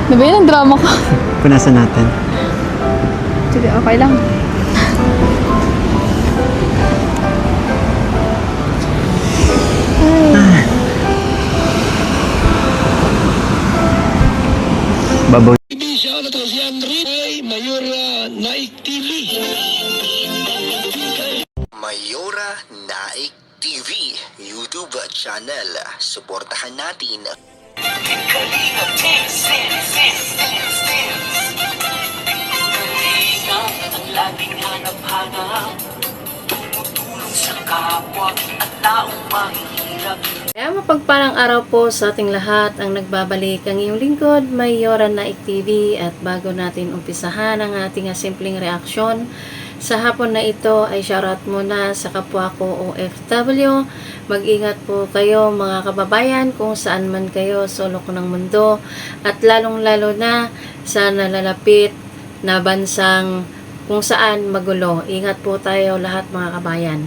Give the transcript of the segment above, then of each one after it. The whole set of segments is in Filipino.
Ano ba yun ang drama ko? Punasan natin. Sige, okay lang. Babaw. Siya na to si Andre Mayora Naik TV. Mayora Naik TV YouTube channel. Suportahan natin. Kalingap ang laging hanap-hanap, tumutulong sa kapwa at taong mahihirap. Kaya mapagpalang araw po sa ating lahat ang nagbabalik ang iyong lingkod, Mayora Naik TV. At bago natin umpisahan ang ating simpleng reaksyon sa hapon na ito ay shoutout muna sa kapwa ko OFW. Mag-ingat po kayo mga kababayan kung saan man kayo sulok ng mundo at lalong-lalo na sa nalalapit na bansang kung saan magulo. Ingat po tayo lahat mga kabayan.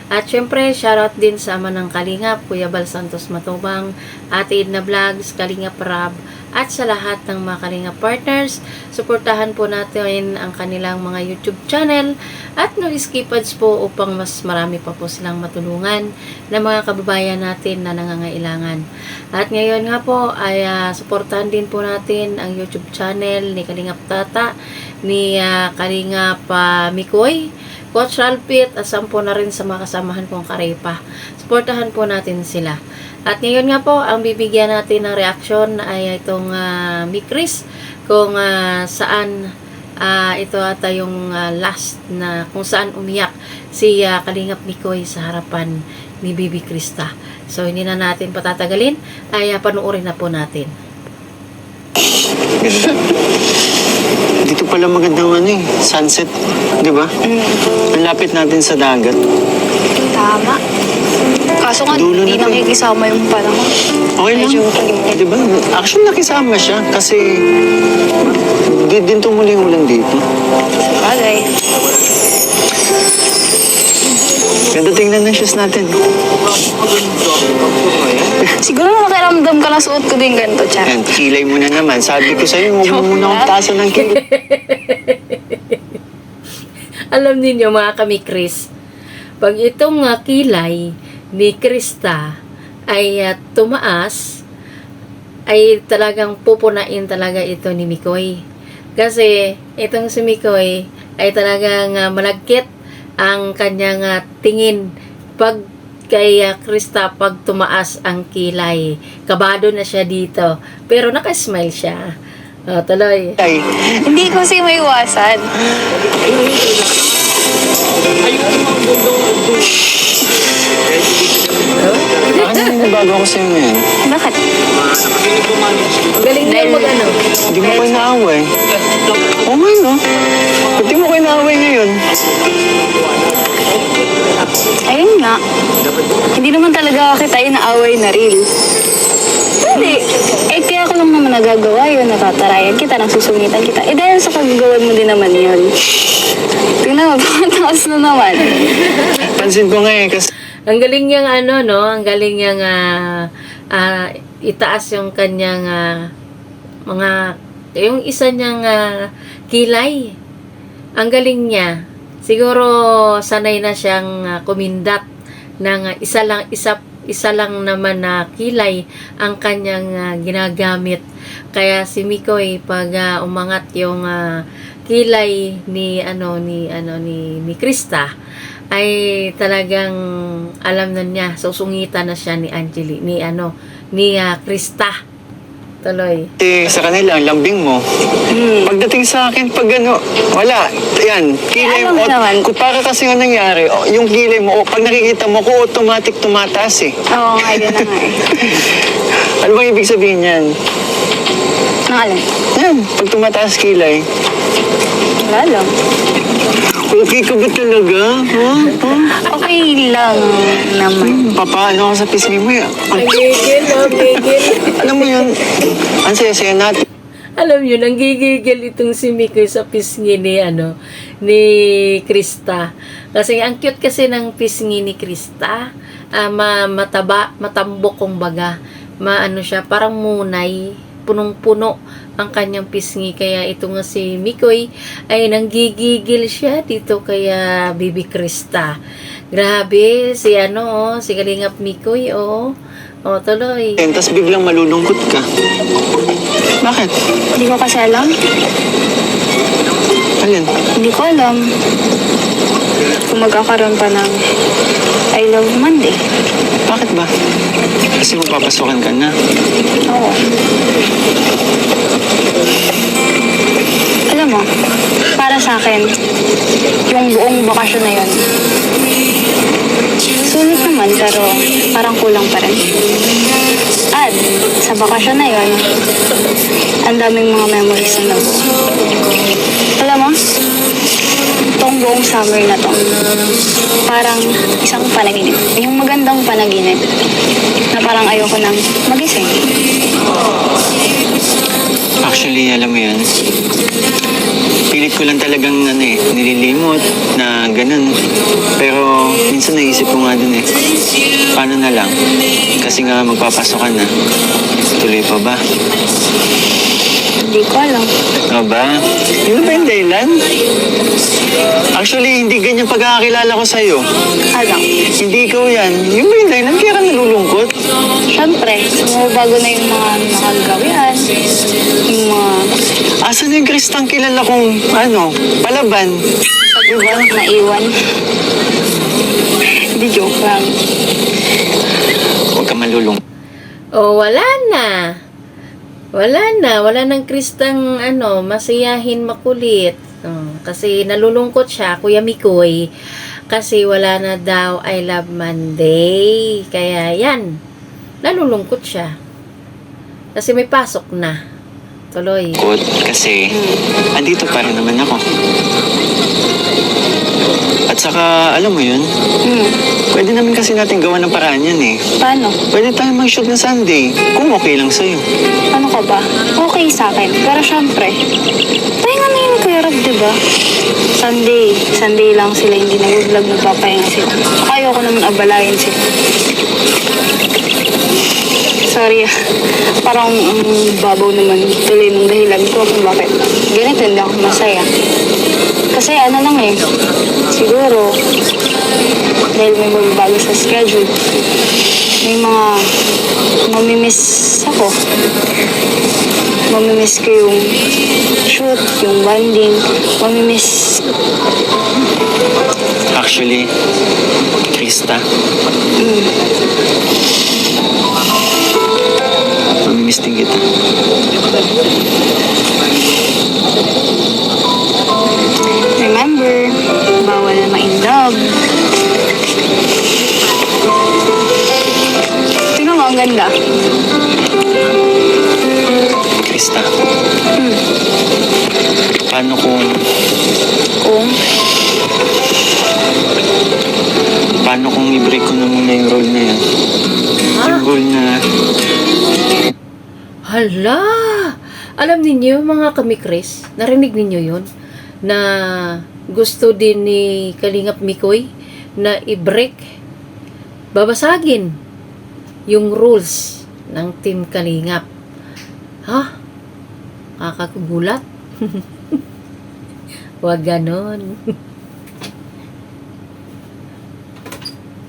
At syempre, shoutout din sa ama ng Kalingap, Kuya Bal Santos Matubang, Ate Edna Vlogs, Kalingap Rab, at sa lahat ng mga Kalingap partners. Suportahan po natin ang kanilang mga YouTube channel at no skip ads po upang mas marami pa po silang matulungan na mga kababayan natin na nangangailangan. At ngayon nga po ay suportahan din po natin ang YouTube channel ni Kalingap Tata, ni Kalingap Mikoy, Coach Ralpit, at sampo na rin sa mga kasamahan kong karepa. Suportahan po natin sila. At ngayon nga po, ang bibigyan natin ng reaksyon ay itong Mikris, kung saan ito ata yung last na kung saan umiyak si Kalingap Mikoy sa harapan ni Bibi Krista. So hindi na natin patatagalin, ay panuorin na po natin. Dito pala magandang sunset, di ba? Ang lapit natin sa dagat. Tama. Kaso nga, Dulo hindi na to. nakikisama yung panahon. Okay lang. Medyo kalimit. Di ba? Actually, nakisama siya kasi di din tumuli yung ulan dito. Bagay. Ganda tingnan ng shoes natin. Siguro nakiramdam ka na suot ko din ganito, Char. Ayan, kilay mo na naman. Sabi ko sa'yo, huwag mo muna akong taasan ng kilay. Alam niyo mga kamikris, pag itong kilay ni Krista ay tumaas, ay talagang pupunain talaga ito ni Mikoy. Kasi itong si Mikoy ay talagang malagkit ang kanyang tingin pag kay Krista pag tumaas ang kilay. Kabado na siya dito. Pero nakasmile siya. Tuloy. Ay, Hindi ko kasi maiwasan. bakit na nagbago ako sa'yo ngayon? Bakit? Galing niya mag ano. Hindi mo ko inaaway. Oo nga, no? Ba't di mo ko inaaway ngayon? Ayun nga. Hindi naman talaga kita inaaway na real. Hindi. Eh, kaya ko lang naman nagagawa yun. Natatarayan kita, nagsusungitan kita. Eh, dahil sa kagagawan mo din naman yun. Tingnan mo, pangataas na naman. Pansin ko nga kasi Ang galing niyang ano, no? Ang galing niyang itaas yung kanyang mga, yung isa niyang kilay. Ang galing niya. Siguro sanay na siyang kumindat ng isa lang naman na kilay ang kanyang ginagamit. Kaya si Mikoy pag umangat yung kilay ni Krista ay talagang alam na niya, susungitan na siya ni Angeli, ni Krista. Tuloy. sa kanila, ang lambing mo. Pagdating sa akin, pag wala. Yan, kilay alam mo. mo naman. Kung para kasi nga nangyari, yung kilay mo, pag nakikita mo ko, automatic tumataas eh. Oo, nga, yun na nga eh. Ano bang ibig sabihin yan? Nakalan. Yan, pag tumataas kilay. Wala lang. Okay ka ba talaga? Ha? Okay lang naman. Papaano ako sa pisngi mo yan? Gigil. Alam mo yun, ang saya-saya natin. Alam yun, ang gigigil itong si Mikoy sa pisngi ni Krista. Kasi ang cute kasi ng pisngi ni Krista. Matambok kumbaga. Siya, parang munay. punong-puno ang kanyang pisngi. Kaya ito nga si Mikoy ay nanggigigil siya dito kaya Bibi Krista. Grabe, si si Kalingap Mikoy, tuloy. Tapos biglang malulungkot ka. Bakit? Hindi ko kasi alam. Alin? Hindi ko alam kung magkakaroon pa ng I Love Monday. Bakit ba? Kasi magpapasukan ka na. Oo. Alam mo, para sa akin, yung buong bakasyon na yun, sulit naman pero parang kulang pa rin. At sa bakasyon na yun, ang daming mga memories na nabuo. Alam mo, itong buong summer na to, parang isang panaginip. Yung magandang panaginip na parang ayoko nang magising. Actually, alam mo yun, pilit ko lang talagang nililimot na ganun. Pero minsan naisip ko nga dun paano na lang? Kasi nga magpapasok ka na. Tuloy pa ba? Hindi ko alam. Ba? Yun ba yung dahilan? Actually, hindi ganyan pagkakakilala ko sa'yo. Alam. Hindi ikaw yan. Yun ba yung dahilan? Kaya ka nalulungkot? Siyempre, bago na yung mga nakagawian, yung mga Asan yung Kristang kilala kong, palaban? diba, naiwan. Hindi, joke lang. Huwag ka malulungkot. Wala na. Wala nang Kristang masiyahin, makulit. Kasi nalulungkot siya, Kuya Mikoy. Kasi wala na daw I Love Monday. Kaya yan, nalulungkot siya. Kasi may pasok na. Tuloy. Kasi andito pa rin naman ako. At saka, alam mo yun, pwede naman kasi natin gawa ng paraan yan Paano? Pwede tayo mag-shoot na Sunday, kung okay lang sa'yo. Ano ka ba? Okay sa akin. Pero syempre, tayo nga na yun ni Kuya Rob, diba? Sunday lang sila, hindi nag-vlog, nagpapahinga sila. Saka ayoko naman abalayin sila. Sorry, parang babaw naman tuloy ng dahilan ko kung bakit ganito hindi ako masaya. Kasi lang siguro, dahil may magbabago sa schedule, may mga mamimiss ako. Mamimiss ko yung shoot, yung bonding, mamimiss. Actually, Krista, mamimiss din kita. Remember, bawal ma-indulge. Tingnan mo, ang ganda. Krista, paano kung i-break ko na muna yung role na yan? Yung role na... Hala! Alam ninyo, mga kamikris, narinig ninyo yun? Na gusto din ni Kalingap Mikoy na i-break, babasagin yung rules ng Team Kalingap. Kakagulat? Huwag ganon.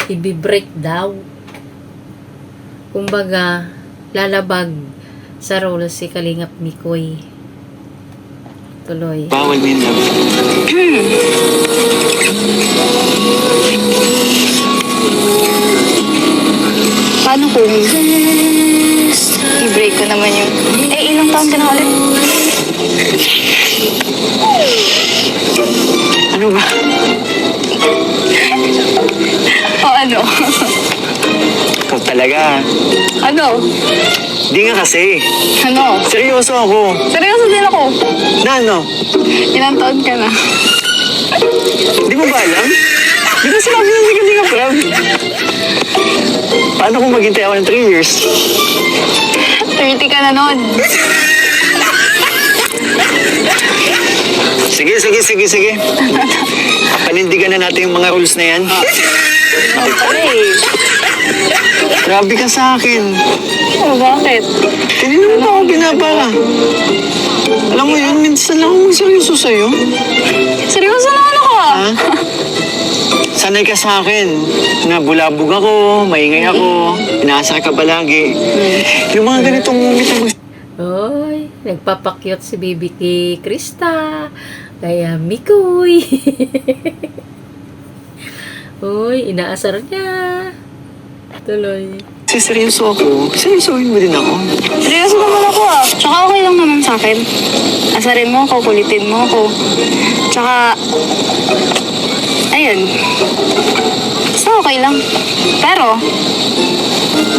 Ibi-break daw. Kumbaga, lalabag sa rules si Kalingap Mikoy. Tuloy. Bawal din love. Paano kung i-break ko naman yung... ilang taon ka na ulit? Ano ba? Ano? Ikaw talaga. Ano? Di nga kasi. Ano? Seryoso ako. Seryoso din ako. Na ano? Ilang taon ka na? Di mo ba alam? Di ba sinabi na hindi ka proud? Paano kung maghintay ako ng 3 years? 30 ka na nun. Sige. Panindigan na natin yung mga rules na yan. Okay. Grabe ka sa akin. Oh, bakit? Kanina mo pa ako binabara. Alam mo yun, minsan lang akong seryoso sa'yo. Seryoso naman ako ah. Ha? Sanay ka sa akin na bulabog ako, maingay ako, inaasar ka palagi. Yung mga ganitong moment na Oy, nagpapakyot si baby kay Krista. Kaya Mikoy. Uy, inaasar niya. Tuloy. seryoso ako, seryosohin mo din ako. Seryoso naman ako ah. Tsaka okay lang naman sa akin. Asarin mo ako, kulitin mo ako. Tsaka, ayun. Basta okay lang. Pero,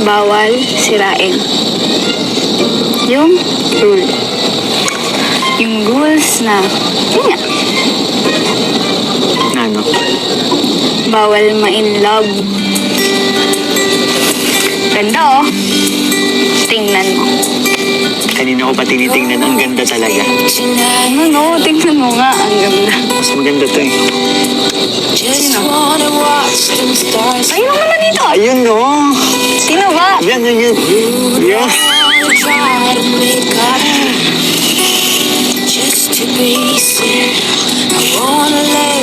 bawal sirain. Yung rule. Yung rules na, yun nga, Ano? bawal ma-in love. Ganda oh. Tingnan mo. Kanina ko pa tinitingnan, ang ganda talaga. Ano, tingnan mo nga. Ang ganda. Mas maganda to eh. Ayun naman na dito. Ayun no! Sino ba? Yan, yan, yan. Yeah.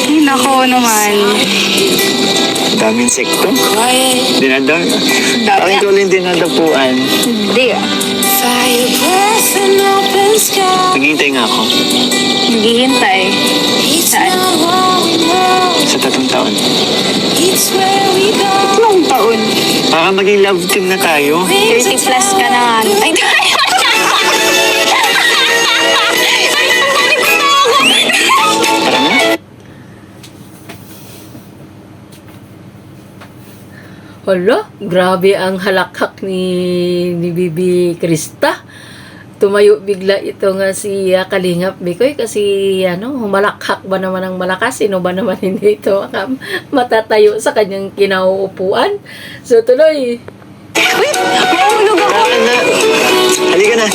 Ay, nako naman. Daming sekto. Dinadaw. Dami. Ikaw lang dinadapuan. Hindi ah. Maghihintay nga ako. Naghihintay. Saan? Sa 3 taon. Ilang taon? Para maging love team na tayo. 30 plus ka na. Ay, Tara na. Hala, grabe ang halakhak ni Bibi Krista. Tumayo bigla ito nga si Kalingap Mikoy kasi humalakhak ba naman ang malakas? Sino ba naman hindi ito matatayo sa kanyang kinauupuan? So tuloy. uy, mahulog ako. Tara na. Halika na.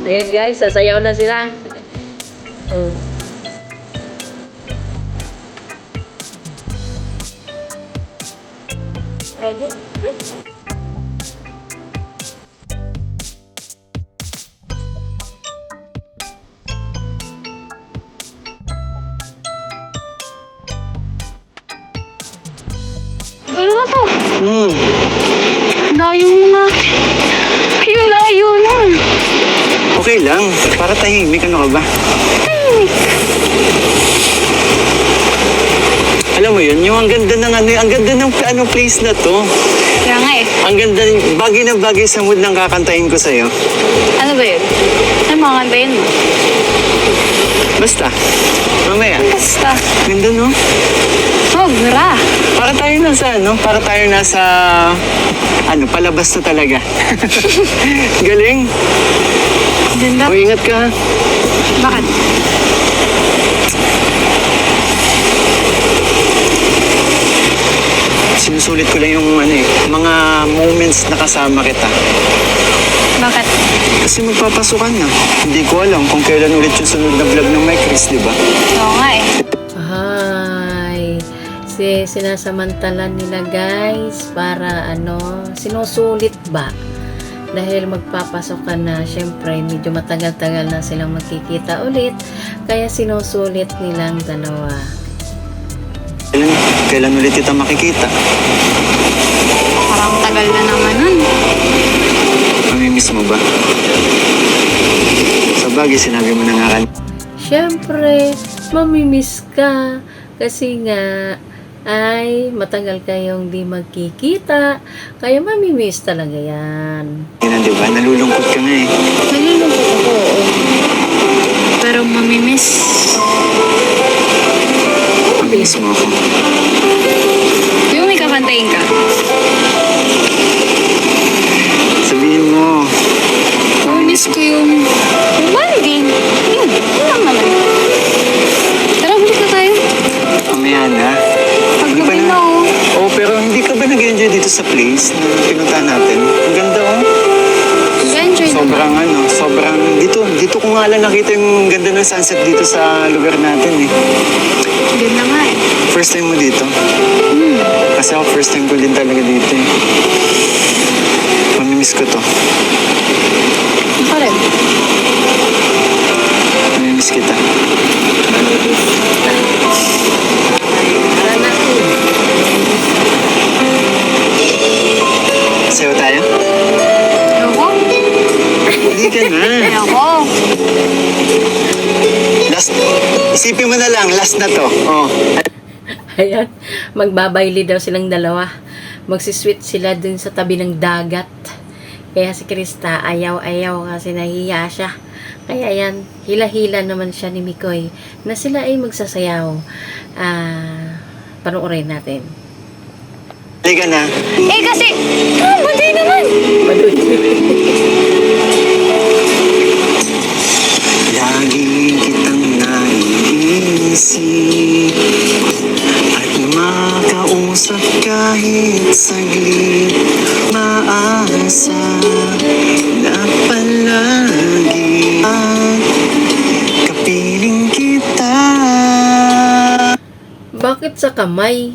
Ayan guys, sasayaw na sila. Ano na to? Layo mo nga. Ayun, layo na. Okay lang. Para tahimik. Ano ka ba? Alam mo yun, yung ang ganda ng ang ganda ng place na to. Kaya nga eh. Ang ganda, bagay na bagay sa mood ng kakantahin ko sa'yo. Ano ba yun? Ano mga kantayin mo? Basta. Mamaya. Basta. Ganda no? Sobra. Para tayo nasa, palabas na talaga. Galing. Ganda. O, ingat ka ha. Bakit? Sinusulit ko lang yung mga moments na kasama kita. Bakit? Kasi magpapasukan na. Hindi ko alam kung kailan ulit yung sunod na vlog ng Mike Chris, di ba? Oo nga eh. Ay, sinasamantalan nila guys para sinusulit ba? Dahil magpapasok ka na, syempre medyo matagal-tagal na silang magkikita ulit, kaya sinusulit nilang dalawa. Kailan ulit kita makikita? Parang tagal na naman nun. Mamimiss mo ba? Sa bagay, sinabi mo na nga kanina. Syempre, mamimiss ka kasi nga ay matagal kayong di magkikita, kaya mamimiss talaga yan. Yan, di ba? Nalulungkot ka nga eh. Nalulungkot ako, oo. Pero mamimiss. Mamimiss mo ako. Di ba may kakantayin ka? Sabihin mo. Mamimiss ko yung bonding. Yun lang naman. Tara, balik na tayo. Mamaya na. Paggabi na oh. Oh, pero hindi ka ba nag-enjoy dito sa place na pinuntahan natin? Ang ganda oh. Enjoy naman. Sobrang, dito ko nga lang nakita yung ganda ng sunset dito sa lugar natin eh. Ganda nga eh. First time mo dito? Kasi ako first time ko din talaga dito eh. Mamimiss ko to. Ako rin. Mamimiss kita. Para natin. Sayo tayo? Ayoko. Hindi ka na. Ayoko. Last, isipin mo na lang, last na to. Oh. Ayan, magbabayli daw silang dalawa. Magsisweet sila dun sa tabi ng dagat. Kaya si Krista ayaw-ayaw kasi nahiya siya. Kaya yan, hila-hila naman siya ni Mikoy na sila ay magsasayaw. Panoorin natin. Halika na. Eh kasi, baduy naman. Baduy. Lagi kitang naiisip at makausap kahit saglit. Maasa na palagi at kapiling kita. Bakit sa kamay?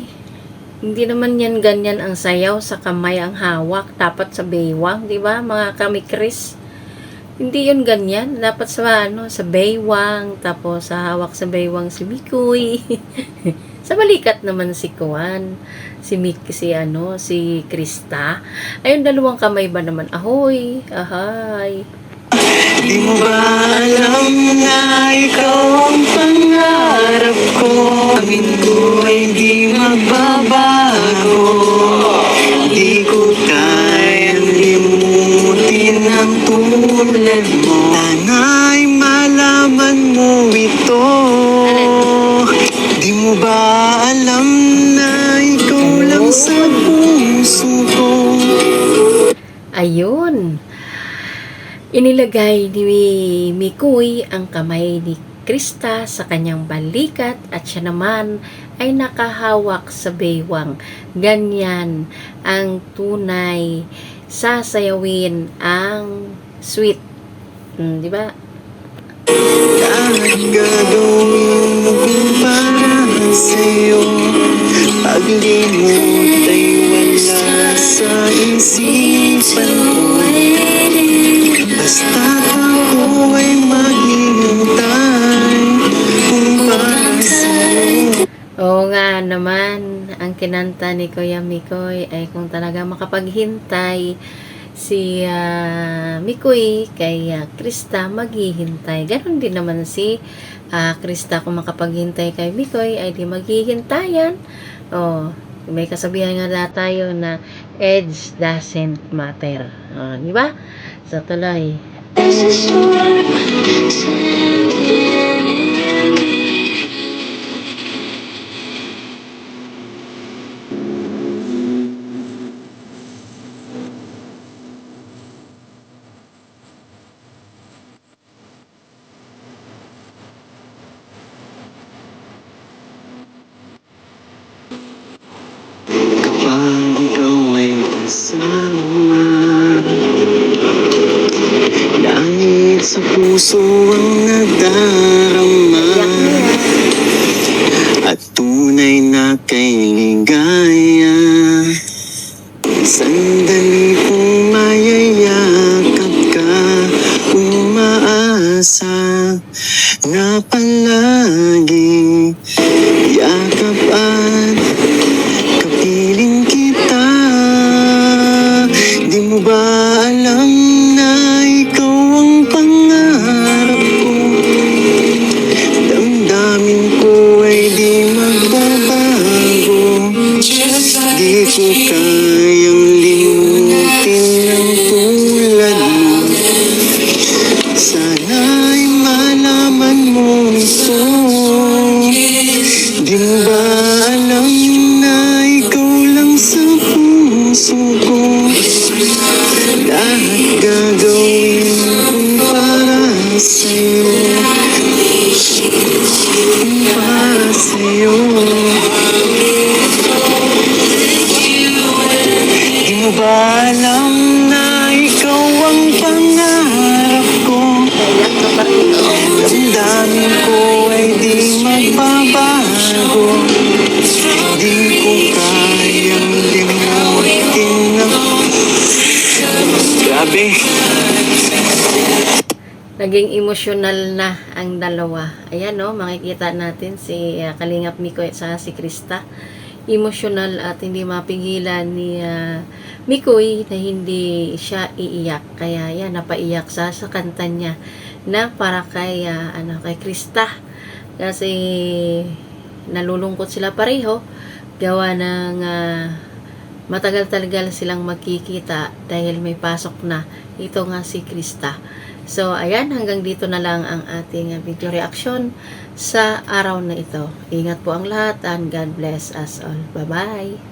Hindi naman yan ganyan ang sayaw, sa kamay ang hawak. Dapat sa baywang, di ba? Mga kamikris. Hindi yun ganyan. Dapat sa sa baywang, tapos sa hawak sa baywang si Mikoy. Sa balikat naman si Kuan, si Krista. Ayun, dalawang kamay ba naman? Ahoy, ahay. Di mo ba alam na ikaw ang pangarap ko? Amin ko ay di magbabago. Di ko kayang limutin ang tulad mo. Sana'y malaman mo ito. Di mo ba alam na ikaw lang sa puso ko? Ayun. Inilagay ni Mikoy ang kamay ni Krista sa kanyang balikat at siya naman ay nakahawak sa baywang. Ganyan ang tunay sasayawin ang sweet. Di ba? Lahat gagawin mo para sa'yo. Paglimot ay wala sa isipan ko. Basta't ako ay maghihintay kung para sa'yo. Oo nga naman, ang kinanta ni Kuya Mikoy ay kung talaga makapaghintay si Mikoy kay Krista, maghihintay. Ganon din naman si Krista, kung makapaghintay kay Mikoy ay di maghihintayan. Oh, may kasabihan nga tayo na age doesn't matter. Oh, di ba? So tuloy. Kapag ikaw ay kasama, langit sa puso ang nadarama. At tunay na kay ligaya. Sandali kong mayayakap ka, umaasa na palagi yakap at kapiling kita. Di mo ba alam na ikaw ang pangarap ko? Damdamin ko ay di magbabago. Di ko kayang limutin ang tulad mo. Sana'y malaman mo ito. Di mo ba alam na ikaw lang sa puso ko? Lahat gagawin kong para sa'yo. Para sa'yo. Di mo ba alam na ikaw ang pangarap ko? Damdamin ko ay di magbabago. Di ko kayang Naging emosyonal na ang dalawa. Ayan, no, makikita natin si Kalingap Mikoy at saka si Krista. Emosyonal at hindi mapigilan ni Mikoy na hindi siya iiyak. Kaya yan, napaiyak sa kanta niya na para kay kay Krista. Kasi nalulungkot sila pareho gawa ng matagal-tagal silang magkikita dahil may pasok na ito nga si Krista. So, ayan, hanggang dito na lang ang ating video reaction sa araw na ito. Ingat po ang lahat and God bless us all. Bye-bye!